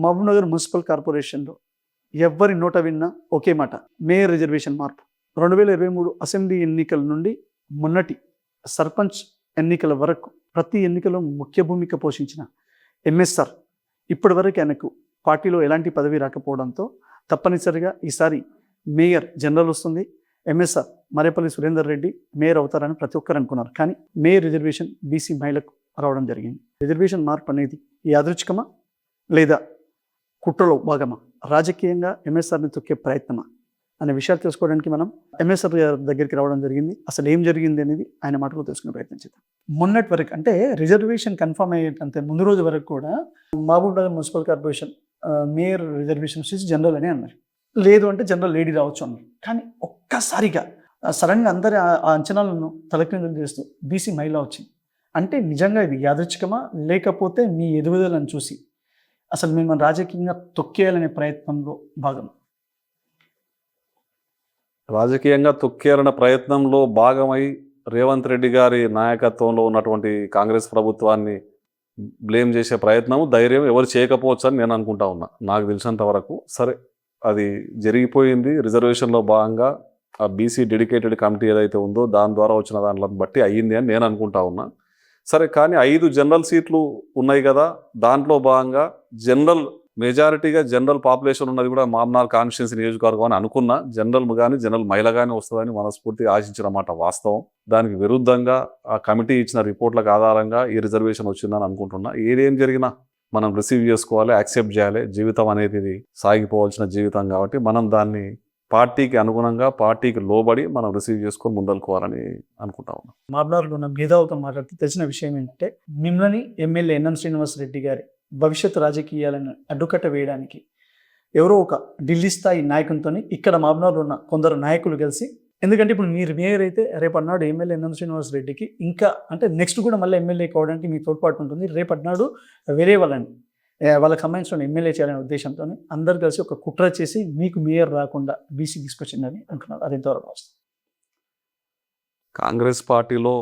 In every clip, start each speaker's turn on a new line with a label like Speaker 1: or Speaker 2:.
Speaker 1: Mahabubnagar municipal కార్పొరేషన్‌లో ఎవ్వరి నోట విన్నా ఒకే మాట. మేయర్ రిజర్వేషన్ మార్పు. 2023 అసెంబ్లీ ఎన్నికల నుండి మొన్నటి సర్పంచ్ ఎన్నికల వరకు ప్రతి ఎన్నికలో ముఖ్య భూమిక పోషించిన ఎంఎస్ఆర్ ఇప్పటివరకు ఆయనకు పార్టీలో ఎలాంటి పదవి రాకపోవడంతో తప్పనిసరిగా ఈసారి మేయర్ జనరల్ వస్తుంది. ఎంఎస్ఆర్ మరేపల్లి సురేందర్ రెడ్డి మేయర్ అవుతారని ప్రతి ఒక్కరు అనుకున్నారు. కానీ మేయర్ రిజర్వేషన్ బీసీ మహిళకు రావడం జరిగింది. రిజర్వేషన్ మార్పు అనేది యాదృచ్ఛికమా లేదా కుట్రలో భాగమా? రాజకీయంగా ఎంఎస్ఆర్ని తొక్కే ప్రయత్నమా అనే విషయాలు తెలుసుకోవడానికి మనం ఎంఎస్ఆర్ దగ్గరికి రావడం జరిగింది. అసలు ఏం జరిగింది అనేది ఆయన మాటలో తెలుసుకునే ప్రయత్నం చేద్దాం. మొన్నటి వరకు అంటే రిజర్వేషన్ కన్ఫర్మ్ అయ్యేటంత ముందు రోజు వరకు కూడా Mahabubnagar municipal corporation mayor reservation వచ్చేసి జనరల్ అని అన్నారు. లేదు అంటే జనరల్ లేడీ రావచ్చు అన్నారు. కానీ ఒక్కసారిగా సడన్గా అందరి ఆ అంచనాలను తలకిందులు చేస్తూ బీసీ మహిళ వచ్చింది. అంటే నిజంగా ఇది యాదృచ్ఛికమా లేకపోతే మీ ఎదుగుదలను చూసి అసలు మిమ్మల్ని రాజకీయంగా తొక్కేయాలనే ప్రయత్నంలో భాగం?
Speaker 2: రాజకీయంగా తొక్కేయాలనే ప్రయత్నంలో భాగమై రేవంత్ రెడ్డి గారి నాయకత్వంలో ఉన్నటువంటి కాంగ్రెస్ ప్రభుత్వాన్ని బ్లేమ్ చేసే ప్రయత్నం ధైర్యం ఎవరు చేయకపోవచ్చు అని నేను అనుకుంటా ఉన్నా. నాకు తెలిసినంత వరకు సరే అది జరిగిపోయింది. రిజర్వేషన్లో భాగంగా ఆ బీసీ డెడికేటెడ్ కమిటీ ఏదైతే ఉందో దాని ద్వారా వచ్చిన దానిని బట్టి అయ్యింది అని నేను అనుకుంటా ఉన్నా. సరే కానీ 5 జనరల్ సీట్లు ఉన్నాయి కదా, దాంట్లో భాగంగా జనరల్ మెజారిటీగా జనరల్ పాపులేషన్ ఉన్నది కూడా మామ్నార్ కాన్స్టిట్యున్సీ నియోజకవర్గం అని అనుకున్నా. జనరల్ కానీ జనరల్ మహిళ కానీ వస్తుందని మనస్ఫూర్తిగా ఆశించినమాట వాస్తవం. దానికి విరుద్ధంగా ఆ కమిటీ ఇచ్చిన రిపోర్ట్లకు ఆధారంగా ఈ రిజర్వేషన్ వచ్చిందని అనుకుంటున్నా. ఏదేం జరిగినా మనం రిసీవ్ చేసుకోవాలి, యాక్సెప్ట్ చేయాలి. జీవితం అనేది ఇది సాగిపోవాల్సిన జీవితం కాబట్టి మనం దాన్ని పార్టీకి అనుగుణంగా పార్టీకి లోబడి మనం రిసీవ్ చేసుకొని ముందలుకోవాలని అనుకుంటా ఉన్నాం.
Speaker 1: మహబూబ్‌నగర్లో ఉన్న మేధావులతో మాట్లాడితే తెలిసిన విషయం ఏంటంటే మిమ్మల్ని ఎమ్మెల్యే ఎన్ఎం శ్రీనివాస్ రెడ్డి గారి భవిష్యత్తు రాజకీయాలను అడ్డుకట్ట వేయడానికి ఎవరో ఒక ఢిల్లీ స్థాయి నాయకునితో ఇక్కడ మహబూబ్‌నగర్లో ఉన్న కొందరు నాయకులు కలిసి, ఎందుకంటే ఇప్పుడు మీరు మేయర్ అయితే రేపటినాడు ఎమ్మెల్యే ఎన్ఎం శ్రీనివాస్ రెడ్డికి ఇంకా అంటే నెక్స్ట్ కూడా మళ్ళీ ఎమ్మెల్యే కావడానికి మీ తోడ్పాటు ఉంటుంది. రేపటినాడు వేరే వాళ్ళకి సంబంధించిన ఎమ్మెల్యే చేయాలనే ఉద్దేశంతో అందరు కలిసి ఒక కుట్ర చేసి మీకు మేయర్ రాకుండా బీసీ తీసుకొచ్చిందని అంటున్నారు. అది ఎంతవరకు వస్తుంది?
Speaker 2: కాంగ్రెస్ పార్టీలో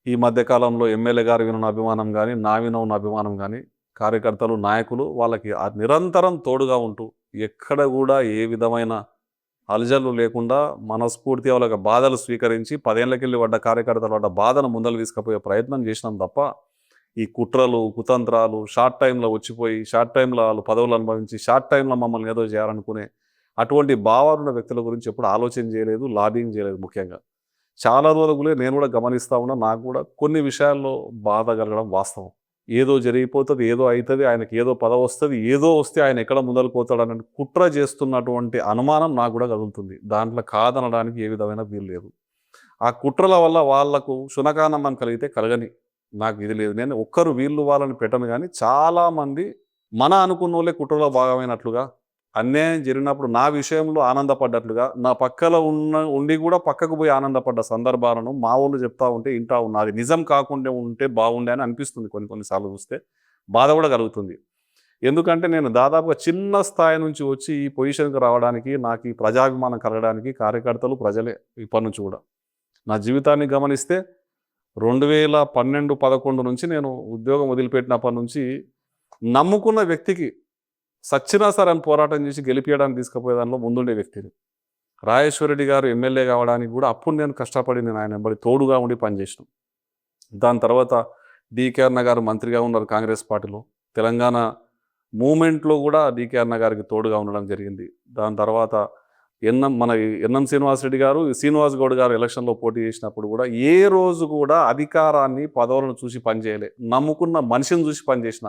Speaker 2: ఈ మధ్యకాలంలో ఎమ్మెల్యే గారు విన్న అభిమానం కానీ నా విన్న అభిమానం కానీ కార్యకర్తలు నాయకులు వాళ్ళకి నిరంతరం తోడుగా ఉంటూ ఎక్కడ కూడా ఏ విధమైన అలజలు లేకుండా మనస్ఫూర్తిగా వాళ్ళకి బాధలు స్వీకరించి 10 ఏళ్ళకెళ్ళి పడ్డ కార్యకర్తలు పడ్డ బాధను ముందలు తీసుకుపోయే ప్రయత్నం చేసినాం తప్ప ఈ కుట్రలు కుతంత్రాలు షార్ట్ టైంలో వచ్చిపోయి షార్ట్ టైంలో వాళ్ళు పదవులు అనుభవించి షార్ట్ టైంలో మమ్మల్ని ఏదో చేయాలనుకునే అటువంటి భావాలున్న వ్యక్తుల గురించి ఎప్పుడు ఆలోచన చేయలేదు, లాబింగ్ చేయలేదు. ముఖ్యంగా చాలా రోజులే నేను కూడా గమనిస్తూ ఉన్నా. నాకు కూడా కొన్ని విషయాల్లో బాధ కలగడం వాస్తవం. ఏదో జరిగిపోతుంది, ఏదో అవుతుంది, ఆయనకి ఏదో పదవి వస్తుంది, ఏదో వస్తే ఆయన ఎక్కడ ముందలుకోతాడని కుట్ర చేస్తున్నటువంటి అనుమానం నాకు కూడా కదులుతుంది. దాంట్లో కాదనడానికి ఏ విధమైన వీలు లేదు. ఆ కుట్రల వల్ల వాళ్లకు శునకానందం కలిగితే కలగని, నాకు ఇది లేదు. నేను ఒక్కరు వీళ్ళు వాళ్ళని పెట్టను కానీ చాలామంది మన అనుకున్న వాళ్ళే కుట్రలో భాగమైనట్లుగా, అన్యాయం జరిగినప్పుడు నా విషయంలో ఆనందపడ్డట్లుగా, నా పక్కలో ఉండి కూడా పక్కకు పోయి ఆనందపడ్డ సందర్భాలను మా వాళ్ళు చెప్తా ఉంటే ఇంటా ఉన్నా. అది నిజం కాకుండా ఉంటే బాగుండే అని అనిపిస్తుంది. కొన్నిసార్లు చూస్తే బాధ కూడా కలుగుతుంది. ఎందుకంటే నేను దాదాపుగా చిన్న స్థాయి నుంచి వచ్చి ఈ పొజిషన్కి రావడానికి, నాకు ఈ ప్రజాభిమానం కలగడానికి కార్యకర్తలు ప్రజలే. ఇప్పటి నుంచి కూడా నా జీవితాన్ని గమనిస్తే 2012-11 నుంచి నేను ఉద్యోగం వదిలిపెట్టినప్పటి నుంచి నమ్ముకున్న వ్యక్తికి సచ్చినా సరే అని పోరాటం చేసి గెలిపించడానికి తీసుకుపోయే దానిలో ముందుండే వ్యక్తిని. రాజేశ్వరరెడ్డి గారు ఎమ్మెల్యే కావడానికి కూడా అప్పుడు నేను కష్టపడి నేను ఆయన వెంబడి తోడుగా ఉండి పనిచేసిన. దాని తర్వాత డీకే అన్న గారు మంత్రిగా ఉన్నారు కాంగ్రెస్ పార్టీలో. తెలంగాణ మూమెంట్లో కూడా డీకే అన్న గారికి తోడుగా ఉండడం జరిగింది. దాని తర్వాత ఎన్ఎం శ్రీనివాసరెడ్డి గారు, శ్రీనివాస్ గౌడ్ గారు ఎలక్షన్లో పోటీ చేసినప్పుడు కూడా ఏ రోజు కూడా అధికారాన్ని పదవులను చూసి పనిచేయలే. నమ్ముకున్న మనిషిని చూసి పనిచేసిన.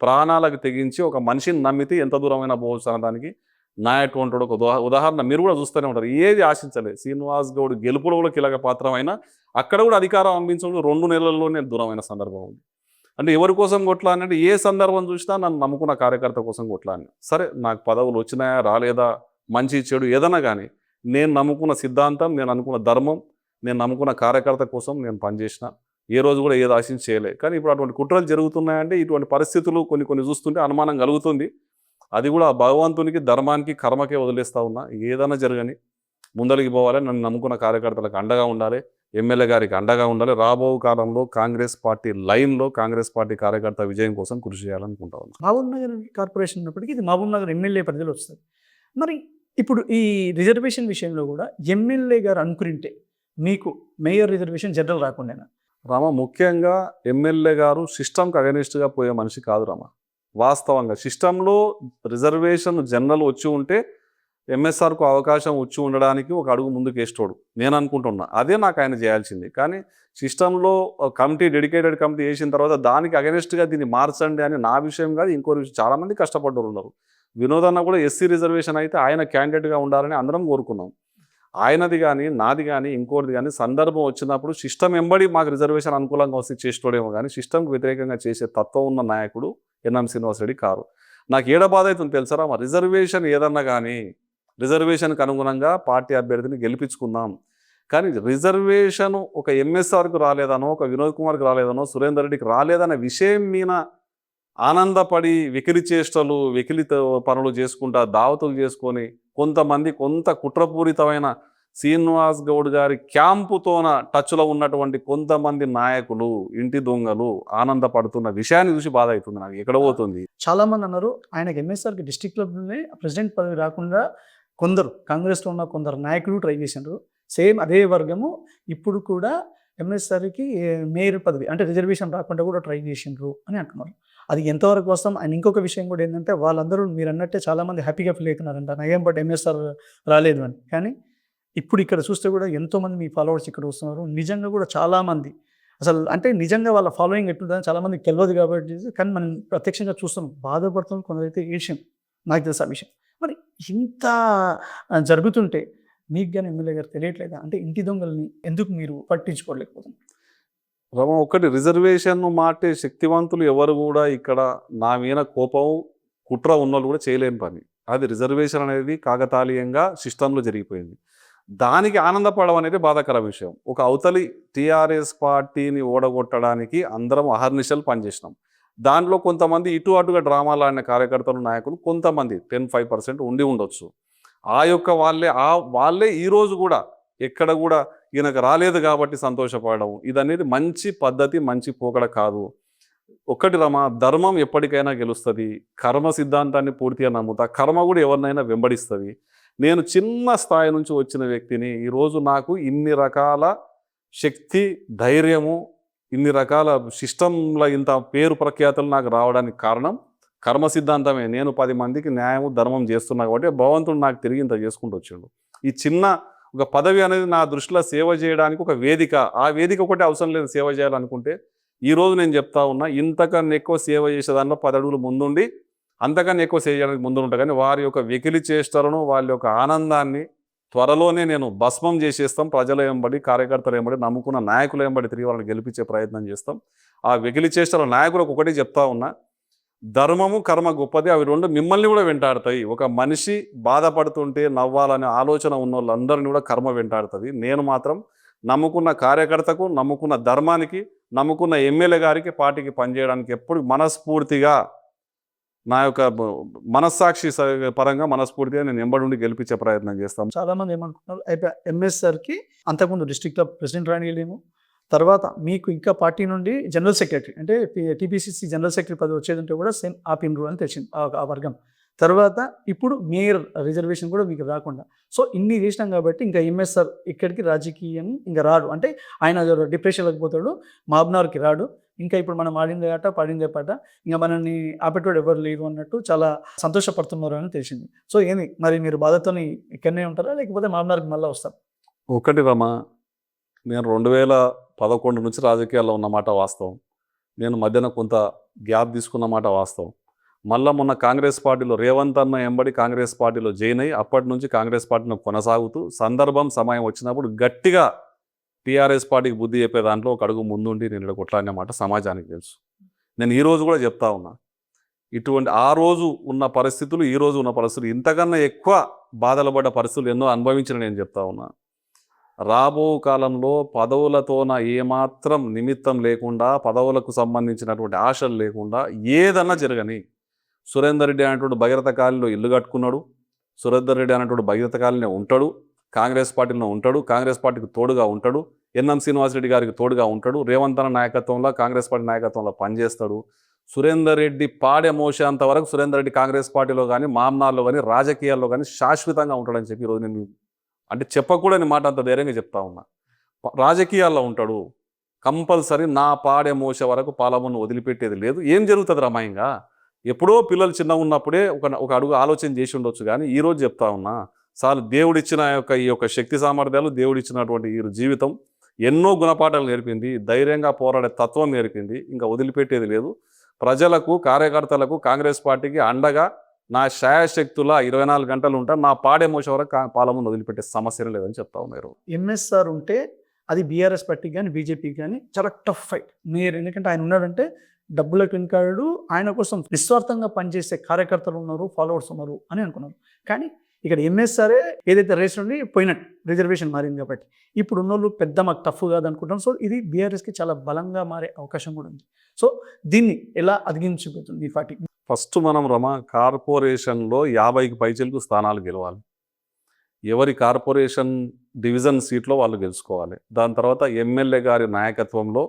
Speaker 2: ప్రాణాలకు తెగించి ఒక మనిషిని నమ్మితే ఎంత దూరమైన పోవచ్చు అనడానికి నాయటువంటి ఒక ఉదాహరణ మీరు కూడా చూస్తూనే ఉంటారు. ఏది ఆశించలేదు. శ్రీనివాస్ గౌడ్ గెలుపులో కూడా కీలక పాత్రమైన అక్కడ కూడా అధికారం అందించడం 2 నెలల్లోనే దూరమైన సందర్భం ఉంది. అంటే ఎవరి కోసం కొట్లాడిన అంటే ఏ సందర్భం చూసినా నన్ను నమ్ముకున్న కార్యకర్త కోసం కొట్లాడిన. సరే నాకు పదవులు వచ్చినాయా రాలేదా, మంచి చెడు ఏదైనా కానీ నేను నమ్ముకున్న సిద్ధాంతం, నేను అనుకున్న ధర్మం, నేను నమ్ముకున్న కార్యకర్త కోసం నేను పనిచేసిన. ఏ రోజు కూడా ఏది ఆశించి చేయలే. కానీ ఇప్పుడు అటువంటి కుట్రలు జరుగుతున్నాయంటే ఇటువంటి పరిస్థితులు కొన్ని చూస్తుంటే అనుమానం కలుగుతుంది. అది కూడా భగవంతునికి, ధర్మానికి, కర్మకే వదిలేస్తూ ఉన్నా. ఏదైనా జరగని ముందలికి పోవాలి, నన్ను నమ్ముకున్న కార్యకర్తలకు అండగా ఉండాలి. ఎమ్మెల్యే గారికి అండగా ఉండాలి. రాబో కాలంలో కాంగ్రెస్ పార్టీ లైన్లో కాంగ్రెస్ పార్టీ కార్యకర్త విజయం కోసం కృషి చేయాలనుకుంటా ఉన్నాను.
Speaker 1: మహబూబ్ నగర్ కార్పొరేషన్ ఉన్నప్పటికీ ఇది మహబూబ్ నగర్ ఎమ్మెల్యే పరిధిలో వస్తుంది. మరి ఇప్పుడు ఈ రిజర్వేషన్ విషయంలో కూడా ఎమ్మెల్యే గారు అనుకుంటే మీకు మేయర్ రిజర్వేషన్ జనరల్ రాకుండా
Speaker 2: రామ, ముఖ్యంగా ఎమ్మెల్యే గారు సిస్టమ్కి అగెనిస్ట్గా పోయే మనిషి కాదు రామ. వాస్తవంగా సిస్టంలో రిజర్వేషన్ జనరల్ వచ్చి ఉంటే ఎంఎస్ఆర్కు అవకాశం వచ్చి ఉండడానికి ఒక అడుగు ముందుకు వేస్తాడు నేను అనుకుంటున్నా. అదే నాకు ఆయన చేయాల్సింది. కానీ సిస్టంలో కమిటీ, డెడికేటెడ్ కమిటీ వేసిన తర్వాత దానికి అగెనిస్ట్గా దీన్ని మార్చండి అని నా విషయం కాదు, ఇంకో విషయం. చాలామంది కష్టపడ్డారు ఉన్నారు. వినోద్ అన్న కూడా ఎస్సీ రిజర్వేషన్ అయితే ఆయన క్యాండిడేట్గా ఉండాలని అందరం కోరుకున్నాం. ఆయనది కానీ నాది కానీ ఇంకోటిది కానీ సందర్భం వచ్చినప్పుడు సిస్టమ్ ఎంబడి మాకు రిజర్వేషన్ అనుకూలంగా వస్తే చేసేటోడేమో కానీ సిస్టమ్కి వ్యతిరేకంగా చేసే తత్వం ఉన్న నాయకుడు ఎన్ఎం శ్రీనివాస్ రెడ్డి కారు. నాకు ఏడ బాధ అవుతుంది తెలుసారా, మా రిజర్వేషన్ ఏదన్నా కానీ రిజర్వేషన్కి అనుగుణంగా పార్టీ అభ్యర్థిని గెలిపించుకుందాం. కానీ రిజర్వేషన్ ఒక ఎంఎస్ఆర్కు రాలేదనో, ఒక వినోద్ కుమార్కి రాలేదనో, సురేందర్ రెడ్డికి రాలేదన్న విషయం మీద ఆనందపడి వెకిలి చేష్టలు, వెకిలి పనులు చేసుకుంటా దావతులు చేసుకొని కొంతమంది కొంత కుట్రపూరితమైన శ్రీనివాస్ గౌడ్ గారి క్యాంపుతోన టచ్లో ఉన్నటువంటి కొంతమంది నాయకులు, ఇంటి దొంగలు ఆనందపడుతున్న విషయాన్ని చూసి బాధ అవుతుంది నాకు. ఎక్కడ పోతుంది?
Speaker 1: చాలా మంది అన్నారు ఆయనకి ఎంఎస్ఆర్కి డిస్టిక్లోనే ప్రెసిడెంట్ పదవి రాకుండా కొందరు కాంగ్రెస్లో ఉన్న కొందరు నాయకులు ట్రై చేశారు. సేమ్ అదే వర్గము ఇప్పుడు కూడా ఎంఎస్ఆర్కి మేయర్ పదవి అంటే రిజర్వేషన్ రాకుండా కూడా ట్రై చేసిండ్రు అని అంటున్నారు. అది ఎంతవరకు వస్తాం? అండ్ ఇంకొక విషయం కూడా ఏంటంటే వాళ్ళందరూ మీరు అన్నట్టే చాలామంది హ్యాపీగా ఫీల్ అవుతున్నారంట నయం బట్ ఎంఎస్ఆర్ రాలేదు అని. కానీ ఇప్పుడు ఇక్కడ చూస్తే కూడా ఎంతోమంది మీ ఫాలోవర్స్ ఇక్కడ వస్తున్నారు. నిజంగా కూడా చాలామంది అసలు అంటే నిజంగా వాళ్ళ ఫాలోయింగ్ ఎట్లుంటుందని చాలామందికి తెలియదు కాబట్టి, కానీ మనం ప్రత్యక్షంగా చూస్తాం బాధపడుతున్నాం. కొందరైతే ఏషియం నాకు తెలుసు ఆ విషయం. మరి ఇంత జరుగుతుంటే మీకు కానీ ఎమ్మెల్యే గారు తెలియట్లేదా? అంటే ఇంటి దొంగల్ని ఎందుకు మీరు పట్టించుకోలేకపోతున్నారు?
Speaker 2: రమ, ఒకటి రిజర్వేషన్ మాటే శక్తివంతులు ఎవరు కూడా ఇక్కడ నా మీద కోపం, కుట్ర ఉన్నోళ్ళు కూడా చేయలేని పని. అది రిజర్వేషన్ అనేది కాకతాళీయంగా సిస్టంలో జరిగిపోయింది. దానికి ఆనందపడడం అనేది బాధాకర విషయం. ఒక అవతలి టీఆర్ఎస్ పార్టీని ఓడగొట్టడానికి అందరం అహర్నిశలు పనిచేసినాం. దాంట్లో కొంతమంది ఇటు అటుగా డ్రామాలు ఆడిన కార్యకర్తలు, నాయకులు కొంతమంది 10-5% ఉండి ఉండొచ్చు. ఆ యొక్క వాళ్ళే ఈరోజు కూడా ఎక్కడ కూడా ఈయనకు రాలేదు కాబట్టి సంతోషపడడం ఇదనేది మంచి పద్ధతి, మంచి పోకడ కాదు. ఒకటి రమ, ధర్మం ఎప్పటికైనా గెలుస్తుంది. కర్మ సిద్ధాంతాన్ని పూర్తిగా నమ్ముతా. కర్మ కూడా ఎవరినైనా వెంబడిస్తుంది. నేను చిన్న స్థాయి నుంచి వచ్చిన వ్యక్తిని. ఈరోజు నాకు ఇన్ని రకాల శక్తి, ధైర్యము, ఇన్ని రకాల సిస్టంలో ఇంత పేరు ప్రఖ్యాతులు నాకు రావడానికి కారణం కర్మ సిద్ధాంతమే. నేను 10 మందికి న్యాయము, ధర్మం చేస్తున్నా కాబట్టి భగవంతుడు నాకు తిరిగి ఇంత చేసుకుంటూ వచ్చాడు. ఈ చిన్న ఒక పదవి అనేది నా దృష్టిలో సేవ చేయడానికి ఒక వేదిక. ఆ వేదిక ఒకటి అవసరం లేదు సేవ చేయాలనుకుంటే. ఈరోజు నేను చెప్తా ఉన్నా, ఇంతకన్నా ఎక్కువ సేవ చేసే దానిలో 10 అడుగులు ముందుండి అంతకన్నా ఎక్కువ సేవ చేయడానికి ముందు ఉంటా. కానీ వారి యొక్క వెకిలి చేష్టలను, వాళ్ళ యొక్క ఆనందాన్ని త్వరలోనే నేను భస్మం చేసేస్తాం. ప్రజల వెంబడి, కార్యకర్తలు వెంబడి, నమ్ముకున్న నాయకుల వెంబడి తిరిగి వాళ్ళని గెలిపించే ప్రయత్నం చేస్తాం. ఆ వెకిలి చేష్టల నాయకులకు ఒకటి చెప్తా ఉన్నా, ధర్మము, కర్మ గొప్పది. అవి రెండు మిమ్మల్ని కూడా వెంటాడుతాయి. ఒక మనిషి బాధపడుతుంటే నవ్వాలనే ఆలోచన ఉన్న వాళ్ళందరినీ కూడా కర్మ వెంటాడుతుంది. నేను మాత్రం నమ్ముకున్న కార్యకర్తకు, నమ్ముకున్న ధర్మానికి, నమ్ముకున్న ఎమ్మెల్యే గారికి, పార్టీకి పనిచేయడానికి ఎప్పుడు మనస్ఫూర్తిగా, నా యొక్క మనస్సాక్షి పరంగా మనస్ఫూర్తిగా నేను ఎంబడి గెలిపించే ప్రయత్నం చేస్తాను.
Speaker 1: చాలామంది ఏమనుకుంటున్నారు, అయిపోయి ఎంఎస్ఆర్కి అంతకుముందు డిస్ట్రిక్ట్లో ప్రెసిడెంట్ రానిలేము, తర్వాత మీకు ఇంకా పార్టీ నుండి జనరల్ సెక్రటరీ అంటే టీపీసీసీ జనరల్ సెక్రటరీ పదవి వచ్చేదంటే కూడా సేమ్ ఆపిన్రు అని తెలిసింది ఆ వర్గం. తర్వాత ఇప్పుడు మేయర్ రిజర్వేషన్ కూడా మీకు రాకుండా. సో ఇన్ని చేసినాం కాబట్టి ఇంకా ఎంఎస్ఆర్ ఇక్కడికి రాజకీయం ఇంకా రాడు. అంటే ఆయన డిప్రెషన్లోకి పోతాడు, మహబూబ్నగర్కి రాడు. ఇంకా ఇప్పుడు మనం ఆడిందే ఆట, పాడిందే పాట, ఇంకా మనల్ని ఆపేటోడు ఎవరు లేరు అన్నట్టు చాలా సంతోషపడుతున్నారు అని తెలిసింది. సో ఏంది మరి మీరు బాధతో ఇక్కడనే ఉంటారా లేకపోతే మహబూబ్నగర్కి మళ్ళీ వస్తారు?
Speaker 2: ఒకటి రమ, నేను 2011 నుంచి రాజకీయాల్లో ఉన్నమాట వాస్తవం. నేను మధ్యన కొంత గ్యాప్ తీసుకున్నమాట వాస్తవం. మళ్ళీ మొన్న కాంగ్రెస్ పార్టీలో రేవంత్ అన్న ఎంబడి కాంగ్రెస్ పార్టీలో జాయిన్ అయ్యి అప్పటి నుంచి కాంగ్రెస్ పార్టీలో కొనసాగుతూ సందర్భం, సమయం వచ్చినప్పుడు గట్టిగా టీఆర్ఎస్ పార్టీకి బుద్ధి చెప్పే దాంట్లో ఒక అడుగు ముందుండి నేను ఇక్కడ కొట్లాడిన మాట సమాజానికి తెలుసు. నేను ఈరోజు కూడా చెప్తా ఉన్నా, ఇటువంటి ఆ రోజు ఉన్న పరిస్థితులు, ఈ రోజు ఉన్న పరిస్థితులు, ఇంతకన్నా ఎక్కువ బాధలు పడ్డ పరిస్థితులు ఎన్నో అనుభవించిన నేను చెప్తా ఉన్నా. రాబో కాలంలో పదవులతోన ఏమాత్రం నిమిత్తం లేకుండా, పదవులకు సంబంధించినటువంటి ఆశలు లేకుండా ఏదన్నా జరగని, సురేందర్ రెడ్డి అనేటువంటి భగీరథ కాలనీలో ఇల్లు కట్టుకున్నాడు, సురేందర్ రెడ్డి అనేటువంటి భగీరథ కాలనీలో ఉంటాడు, కాంగ్రెస్ పార్టీలో ఉంటాడు, కాంగ్రెస్ పార్టీకి తోడుగా ఉంటాడు. ఎన్ఎం శ్రీనివాసరెడ్డి గారికి తోడుగా ఉంటాడు. రేవంత్ అన్న నాయకత్వంలో కాంగ్రెస్ పార్టీ నాయకత్వంలో పనిచేస్తాడు. సురేందర్ రెడ్డి పాడే మోసేంత వరకు సురేందర్ రెడ్డి కాంగ్రెస్ పార్టీలో కానీ మామ్నాల్లో కానీ రాజకీయాల్లో కానీ శాశ్వతంగా ఉంటాడని చెప్పి ఈరోజు నేను అంటే చెప్పకూడని మాట అంత ధైర్యంగా చెప్తా ఉన్నా. రాజకీయాల్లో ఉంటాడు కంపల్సరీ. నా పాడే మోసే వరకు పాలమును వదిలిపెట్టేది లేదు. ఏం జరుగుతుంది రమాయంగా? ఎప్పుడో పిల్లలు చిన్నగా ఉన్నప్పుడే ఒక అడుగు ఆలోచన చేసి ఉండొచ్చు. కానీ ఈరోజు చెప్తా ఉన్నా చాలు, దేవుడిచ్చిన ఈ యొక్క శక్తి సామర్థ్యాలు, దేవుడిచ్చినటువంటి ఈ జీవితం ఎన్నో గుణపాఠాలు నేర్పింది, ధైర్యంగా పోరాడే తత్వం నేర్పింది. ఇంకా వదిలిపెట్టేది లేదు. ప్రజలకు, కార్యకర్తలకు, కాంగ్రెస్ పార్టీకి అండగా నా శాయశక్తుల 24 గంటలు ఉంటాను. నా పాడే మోస వరకు పాలమును వదిలిపెట్టే సమస్యనే లేదని చెప్తా ఉన్నారు.
Speaker 1: ఎంఎస్ఆర్ ఉంటే అది బీఆర్ఎస్ పార్టీకి కానీ బీజేపీకి కానీ చాలా టఫ్ ఫైట్. మీరు ఎందుకంటే ఆయన ఉన్నాడంటే డబ్బులకు వెనుకాడు, ఆయన కోసం నిస్వార్థంగా పనిచేసే కార్యకర్తలు ఉన్నారు, ఫాలోవర్స్ ఉన్నారు అని అనుకున్నారు. కానీ ఇక్కడ ఎంఎస్ఆరే ఏదైతే రేస్ నుండి పోయినట్టు రిజర్వేషన్ మారింది కాబట్టి ఇప్పుడు ఉన్నోళ్ళు పెద్ద మాకు టఫ్ కాదు అనుకుంటాం. సో ఇది బీఆర్ఎస్కి చాలా బలంగా మారే అవకాశం కూడా ఉంది. సో దీన్ని ఎలా అధిగమించబోతుంది ఈ పార్టీ?
Speaker 2: ఫస్ట్ మనం కార్పొరేషన్లో 50కి పైచిలకు స్థానాలు గెలవాలి. ఎవరి కార్పొరేషన్ డివిజన్ సీట్లో వాళ్ళు గెలుచుకోవాలి. దాని తర్వాత ఎమ్మెల్యే గారి నాయకత్వంలో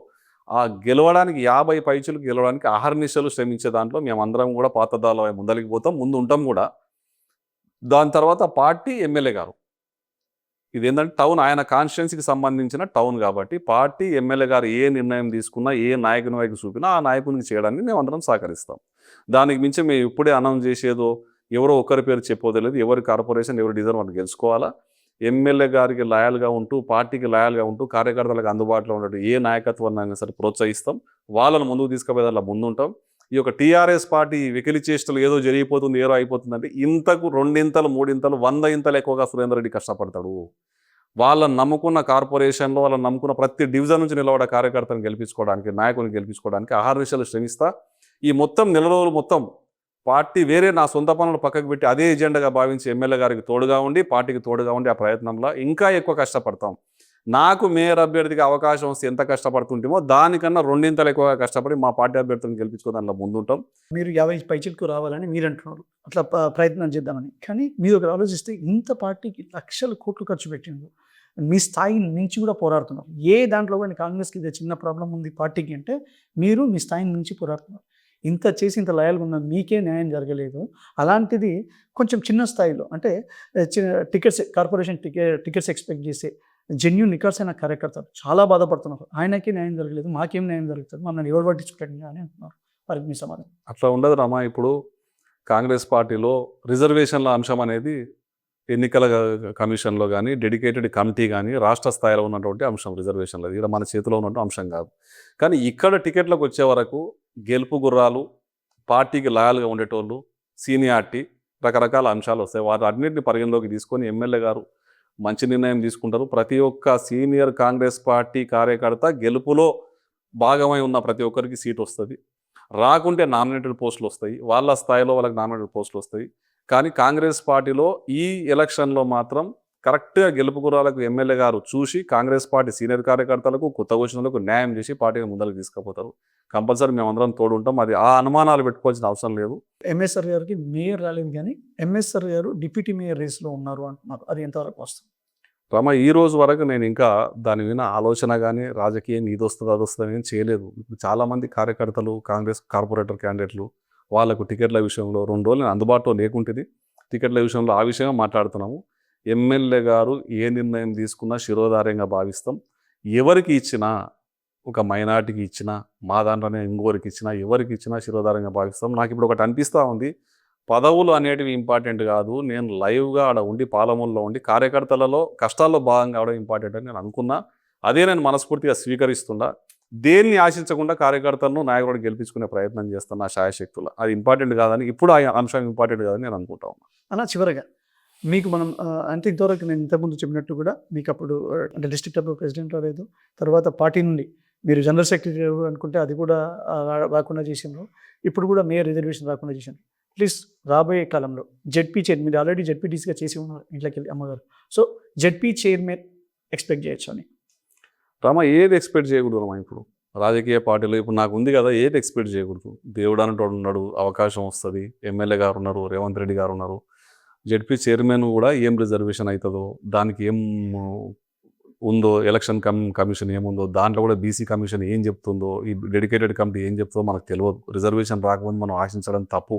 Speaker 2: ఆ గెలవడానికి 50 పైచులకు గెలవడానికి అహర్నిశలు శ్రమించే దాంట్లో మేమందరం కూడా పాతదాలో ముందలికి పోతాం, ముందు ఉంటాం కూడా. దాని తర్వాత పార్టీ, ఎమ్మెల్యే గారు, ఇదేంటంటే టౌన్ ఆయన కాన్స్టిట్యున్సీకి సంబంధించిన టౌన్ కాబట్టి పార్టీ, ఎమ్మెల్యే గారు ఏ నిర్ణయం తీసుకున్నా, ఏ నాయకుని వైపు చూపినా ఆ నాయకునికి చేయడానికి మేము అందరం సహకరిస్తాం. దానికి మించి మేము ఇప్పుడే అనౌన్స్ చేసేదో ఎవరో ఒకరి పేరు చెప్పోదలేదు. ఎవరి కార్పొరేషన్, ఎవరి డిజైన్ వాళ్ళు గెలుచుకోవాలా. ఎమ్మెల్యే గారికి లాయల్గా ఉంటూ, పార్టీకి లాయల్గా ఉంటూ, కార్యకర్తలకు అందుబాటులో ఉన్నట్టు ఏ నాయకత్వాన్ని అయినా సరే ప్రోత్సహిస్తాం. వాళ్ళను ముందుకు తీసుకుపోయేదానిలో ముందుంటాం. ఈ యొక్క టీఆర్ఎస్ పార్టీ వెకిలి చేష్టలు ఏదో జరిగిపోతుంది, ఏదో అయిపోతుందంటే ఇంతకు 2 ఇంతలు 3 ఇంతలు 100 ఇంతలు ఎక్కువగా సురేందర్ రెడ్డి కష్టపడతాడు. వాళ్ళని నమ్ముకున్న కార్పొరేషన్లో, వాళ్ళని నమ్ముకున్న ప్రతి డివిజన్ నుంచి నిలబడే కార్యకర్తను గెలిపించుకోవడానికి, నాయకుని గెలిపించుకోవడానికి అహర్నిశలు శ్రమిస్తా. ఈ మొత్తం నెల రోజులు మొత్తం పార్టీ వేరే నా సొంత పనులు పక్కకు పెట్టి అదే ఎజెండాగా భావించి ఎమ్మెల్యే గారికి తోడుగా ఉండి, పార్టీకి తోడుగా ఉండి ఆ ప్రయత్నంలో ఇంకా ఎక్కువ కష్టపడతాం. నాకు మేయర్ అభ్యర్థికి అవకాశం వస్తే ఎంత కష్టపడుతుంటామో దానికన్నా 2 ఇంతలు ఎక్కువగా కష్టపడి మా పార్టీ అభ్యర్థులను గెలిపించుకో దానిలో ముందుంటాం.
Speaker 1: మీరు 50 పైచిలకు రావాలని మీరు అంటున్నారు, అట్లా ప్రయత్నం చేద్దామని. కానీ మీరు ఒక ఆలోచిస్తే ఇంత పార్టీకి లక్షల కోట్లు ఖర్చు పెట్టిండ్రు, మీ స్థాయి నుంచి కూడా పోరాడుతున్నారు. ఏ దాంట్లో కానీ కాంగ్రెస్కి ఇదే చిన్న ప్రాబ్లం ఉంది పార్టీకి అంటే మీరు మీ స్థాయి నుంచి పోరాడుతున్నారు. ఇంత చేసి ఇంత లాయల్గా ఉన్న మీకే న్యాయం జరగలేదు. అలాంటిది కొంచెం చిన్న స్థాయిలో అంటే కార్పొరేషన్ టికెట్స్ ఎక్స్పెక్ట్ చేసే జెన్యూన్ నికర్సైన కార్యకర్తలు చాలా బాధపడుతున్నారు. ఆయనకే న్యాయం జరగలేదు, మాకేం న్యాయం జరుగుతుంది, మమ్మల్ని ఎవరు పట్టించుకోవట్లేదు అని అంటున్నారు. వారికి మీ సమాధానం?
Speaker 2: అట్లా ఉండదు రమా. ఇప్పుడు కాంగ్రెస్ పార్టీలో రిజర్వేషన్ల అంశం అనేది ఎన్నికల కమిషన్లో కానీ, డెడికేటెడ్ కమిటీ కానీ, రాష్ట్ర స్థాయిలో ఉన్నటువంటి అంశం రిజర్వేషన్లు. ఇక్కడ మన చేతిలో ఉన్నటువంటి అంశం కాదు. కానీ ఇక్కడ టికెట్లకు వచ్చే వరకు గెలుపు గుర్రాలు, పార్టీకి లాయల్గా ఉండేటోళ్ళు, సీనియారిటీ, రకరకాల అంశాలు వస్తాయి. వాటి అన్నింటిని పరిగణలోకి తీసుకొని ఎమ్మెల్యే గారు మంచి నిర్ణయం తీసుకుంటారు. ప్రతి ఒక్క సీనియర్ కాంగ్రెస్ పార్టీ కార్యకర్త గెలుపులో భాగమై ఉన్న ప్రతి ఒక్కరికి సీట్ వస్తుంది. రాకుంటే నామినేటెడ్ పోస్టులు వస్తాయి, వాళ్ళ స్థాయిలో వాళ్ళకి నామినేటెడ్ పోస్టులు వస్తాయి. కానీ కాంగ్రెస్ పార్టీలో ఈ ఎలక్షన్లో మాత్రం కరెక్ట్గా గెలుపు గుర్రాలకు ఎమ్మెల్యే గారు చూసి కాంగ్రెస్ పార్టీ సీనియర్ కార్యకర్తలకు, కొత్త వచ్చినలకు న్యాయం చేసి పార్టీని ముందరకు తీసుకుపోతారు. కంపల్సరీ మేమందరం తోడు ఉంటాం. అది ఆ అనుమానాలు పెట్టుకోవాల్సిన అవసరం లేదు.
Speaker 1: ఎంఎస్ఆర్ గారికి మేయర్ రాలేదు, కానీ ఎంఎస్ఆర్ గారు డిప్యూటీ మేయర్ రేస్లో ఉన్నారు అంటున్నారు. అది ఎంతవరకు వస్తుంది?
Speaker 2: రమ, ఈ రోజు వరకు నేను ఇంకా దాని మీద ఆలోచన కానీ రాజకీయం ఇది వస్తుంది అది వస్తుంది అని చేయలేదు. ఇప్పుడు చాలామంది కార్యకర్తలు, కాంగ్రెస్ కార్పొరేటర్ క్యాండిడేట్లు వాళ్ళకు టికెట్ల విషయంలో 2 రోజులు నేను అందుబాటులో లేకుంటుంది. టికెట్ల విషయంలో ఆ విషయంగా మాట్లాడుతున్నాము. ఎమ్మెల్యే గారు ఏ నిర్ణయం తీసుకున్నా శిరోధార్యంగా భావిస్తాం. ఎవరికి ఇచ్చినా, ఒక మైనార్టీకి ఇచ్చినా, మా దాంట్లోనే ఇంకోరికి ఇచ్చినా, ఎవరికి ఇచ్చినా శిరోధార్యంగా భావిస్తాం. నాకు ఇప్పుడు ఒకటి అనిపిస్తూ ఉంది, పదవులు అనేటివి ఇంపార్టెంట్ కాదు, నేను లైవ్గా ఆడ ఉండి పాలమూలలో ఉండి కార్యకర్తలలో కష్టాల్లో భాగంగా అవడం ఇంపార్టెంట్ అని నేను అనుకున్నా. అదే నేను మనస్ఫూర్తిగా స్వీకరిస్తున్నా. దేన్ని ఆశించకుండా కార్యకర్తలను నాయకుడు గెలిపించుకునే ప్రయత్నం చేస్తున్నా శాయశక్తుల. అది ఇంపార్టెంట్ కాదని, ఇప్పుడు ఆ అంశం ఇంపార్టెంట్ కాదని నేను అనుకుంటా ఉన్నా.
Speaker 1: అలా చివరగా మీకు మనం అంటే ఇంతవరకు నేను ఇంతకుముందు చెప్పినట్టు కూడా మీకు అప్పుడు అంటే డిస్ట్రిక్ట్ అప్పుడు ప్రెసిడెంట్ లేదు, తర్వాత పార్టీ నుండి మీరు జనరల్ సెక్రటరీ అనుకుంటే అది కూడా రాకుండా చేసిండ్రు, ఇప్పుడు కూడా మేయర్ రిజర్వేషన్ రాకుండా చేసిండ్రు. ప్లీజ్ రాబోయే కాలంలో జెడ్పీ చైర్మన్, మీరు ఆల్రెడీ జెడ్పీటీసీగా చేసి ఉన్నారు ఇంట్లోకి వెళ్ళి అమ్మగారు, సో జెడ్పీ చైర్మన్ ఎక్స్పెక్ట్ చేయొచ్చు అని?
Speaker 2: రామ, ఏది ఎక్స్పెక్ట్ చేయకూడదు రమా. ఇప్పుడు రాజకీయ పార్టీలు ఇప్పుడు నాకు ఉంది కదా, ఏది ఎక్స్పెక్ట్ చేయకూడదు. దేవుడు అనేటోడు ఉన్నాడు, అవకాశం వస్తుంది. ఎమ్మెల్యే గారు ఉన్నారు, రేవంత్ రెడ్డి గారు ఉన్నారు. జెడ్పీ చైర్మన్ కూడా ఏం రిజర్వేషన్ అవుతుందో, దానికి ఏం ఉందో, ఎలక్షన్ కమిషన్ ఏముందో, దాంట్లో కూడా బీసీ కమిషన్ ఏం చెప్తుందో, ఈ డెడికేటెడ్ కమిటీ ఏం చెప్తుందో మనకు తెలియదు. రిజర్వేషన్ రాకముందు మనం ఆశించడం తప్పు.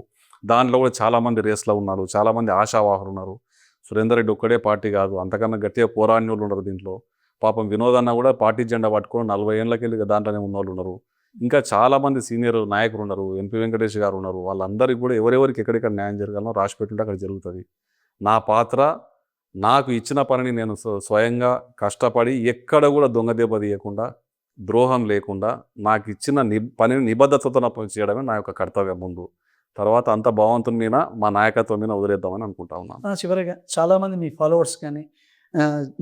Speaker 2: దాంట్లో కూడా చాలామంది రేస్లో ఉన్నారు, చాలామంది ఆశావాహులు ఉన్నారు. సురేందర్ రెడ్డి ఒక్కడే పార్టీ కాదు, అంతకన్నా గట్టిగా పోరాడినోళ్ళు ఉన్నారు దీంట్లో. పాపం వినోద్ అన్న కూడా పార్టీ జెండా పట్టుకొని 40 ఏళ్ళకెళ్ళి దాంట్లోనే ఉన్నోళ్ళు ఉన్నారు. ఇంకా చాలామంది సీనియర్ నాయకులు ఉన్నారు, ఎంపీ వెంకటేష్ గారు ఉన్నారు. వాళ్ళందరికీ కూడా ఎవరెవరికి ఎక్కడెక్కడ న్యాయం జరగాలో రాసి పెట్టుంటే అక్కడ జరుగుతుంది. నా పాత్ర, నాకు ఇచ్చిన పనిని నేను స్వయంగా కష్టపడి ఎక్కడ కూడా దొంగ దెబ్బ తీయకుండా, ద్రోహం లేకుండా నాకు ఇచ్చిన పనిని నిబద్ధతతో చేయడమే నా యొక్క కర్తవ్యం. ముందు తర్వాత అంత భగవంతుని మీద, మా నాయకత్వం మీద వదిలేద్దామని అనుకుంటా ఉన్నాను.
Speaker 1: చివరిగా చాలామంది మీ ఫాలోవర్స్ కానీ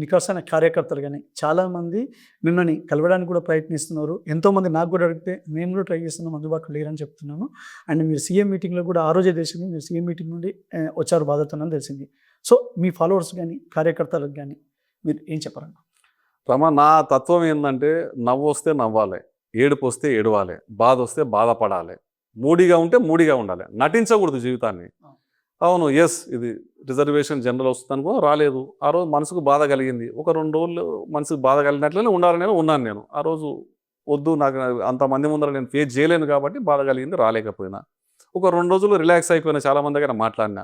Speaker 1: నికాసైన కార్యకర్తలు కానీ చాలామంది మిమ్మల్ని కలవడానికి కూడా ప్రయత్నిస్తున్నారు. ఎంతోమంది నాకు కూడా అడిగితే మేము కూడా ట్రై చేస్తున్నాం, అందుబాటులో లేరని చెప్తున్నాను. అండ్ మీరు సీఎం మీటింగ్లో కూడా ఆ రోజే తెలిసింది, మీరు సీఎం మీటింగ్ నుండి వచ్చారు బాధతోనని తెలిసింది. సో మీ ఫాలోవర్స్ కానీ కార్యకర్తలకు కానీ మీరు ఏం చెప్పారన్న?
Speaker 2: నా తత్వం ఏంటంటే, నవ్వు వస్తే నవ్వాలి, ఏడుపు వస్తే ఏడవాలి, బాధ వస్తే బాధపడాలి, మూడిగా ఉంటే మూడిగా ఉండాలి, నటించకూడదు జీవితాన్ని. అవును, ఎస్, ఇది రిజర్వేషన్ జనరల్ వస్తుంది అనుకో, రాలేదు. ఆ రోజు మనసుకు బాధ కలిగింది. ఒక 2 రోజులు మనసుకు బాధ కలిగినట్లనే ఉండాలని ఉన్నాను నేను. ఆ రోజు వద్దు, నాకు అంతమంది ముందర నేను ఫేస్ చేయలేను కాబట్టి బాధ కలిగింది, రాలేకపోయినా. ఒక 2 రోజులు రిలాక్స్ అయిపోయినా, చాలామంది దగ్గర మాట్లాడినా,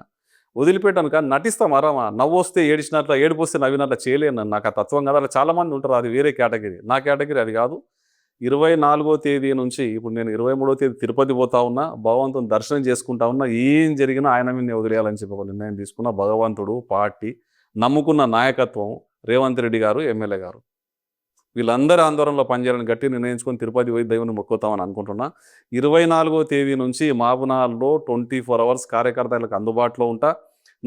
Speaker 2: వదిలిపెట్టాను. కానీ నటిస్తాం అరమా, నవ్వు వస్తే ఏడిచినట్ల, ఏడుపు వస్తే నవ్వినట్ల చేయలేను. నాకు ఆ తత్వం కదా. అలా చాలామంది ఉంటారు, అది వేరే కేటగిరీ. నా కేటగిరీ అది కాదు. 24వ తేదీ నుంచి, ఇప్పుడు నేను 23వ తేదీ తిరుపతి పోతా ఉన్నా, భగవంతుని దర్శనం చేసుకుంటా ఉన్నా. ఏం జరిగినా ఆయన మీద వదిలేయాలని చెప్పి ఒక నిర్ణయం తీసుకున్న. భగవంతుడు, పార్టీ, నమ్ముకున్న నాయకత్వం, రేవంత్ రెడ్డి గారు, ఎమ్మెల్యే గారు, వీళ్ళందరూ ఆందోళనలో పనిచేయాలని గట్టి నిర్ణయించుకొని తిరుపతి పోయి దేవుని మొక్కుతామని అనుకుంటున్నా. 24వ తేదీ నుంచి మాబునాల్లో 24 hours కార్యకర్తలకు అందుబాటులో ఉంటా.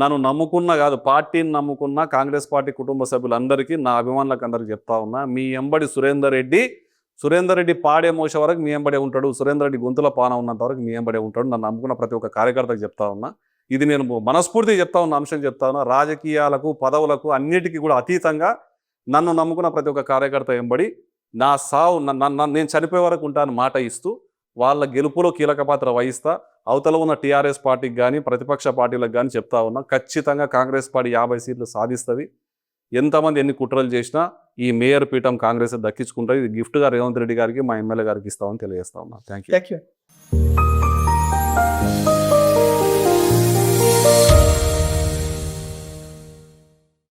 Speaker 2: నన్ను నమ్ముకున్న కాదు, పార్టీని నమ్ముకున్న కాంగ్రెస్ పార్టీ కుటుంబ సభ్యులందరికీ, నా అభిమానులకు అందరికీ చెప్తా ఉన్నా, మీ ఎంబడి సురేందర్ రెడ్డి పాడే మోస వరకు మీ ఎంబడే ఉంటాడు, సురేందర్ రెడ్డి గొంతుల పాన ఉన్నంత వరకు మీ ఎంబడే ఉంటాడు. నన్ను నమ్ముకున్న ప్రతి ఒక్క కార్యకర్తకు చెప్తా ఉన్నా. ఇది నేను మనస్ఫూర్తిగా చెప్తా ఉన్న అంశం చెప్తా ఉన్నా. రాజకీయాలకు, పదవులకు అన్నిటికీ కూడా అతీతంగా నన్ను నమ్ముకున్న ప్రతి ఒక్క కార్యకర్త ఎంబడి నా సావు, నేను చనిపోయే వరకు ఉంటాను మాట ఇస్తూ, వాళ్ళ గెలుపులో కీలక పాత్ర వహిస్తా. అవతల ఉన్న టీఆర్ఎస్ పార్టీకి కానీ, ప్రతిపక్ష పార్టీలకు కానీ చెప్తా ఉన్నా, ఖచ్చితంగా కాంగ్రెస్ పార్టీ 50 సీట్లు సాధిస్తుంది. ఎంతమంది ఎన్ని కుట్రలు చేసినా ఈ మేయర్ పీఠం కాంగ్రెస్ దక్కించుకుంటుంది. ఇది గిఫ్ట్గా రేవంత్ రెడ్డి గారికి, మా ఎమ్మెల్యే గారికి ఇస్తామని తెలియజేస్తా ఉన్నా. Thank you.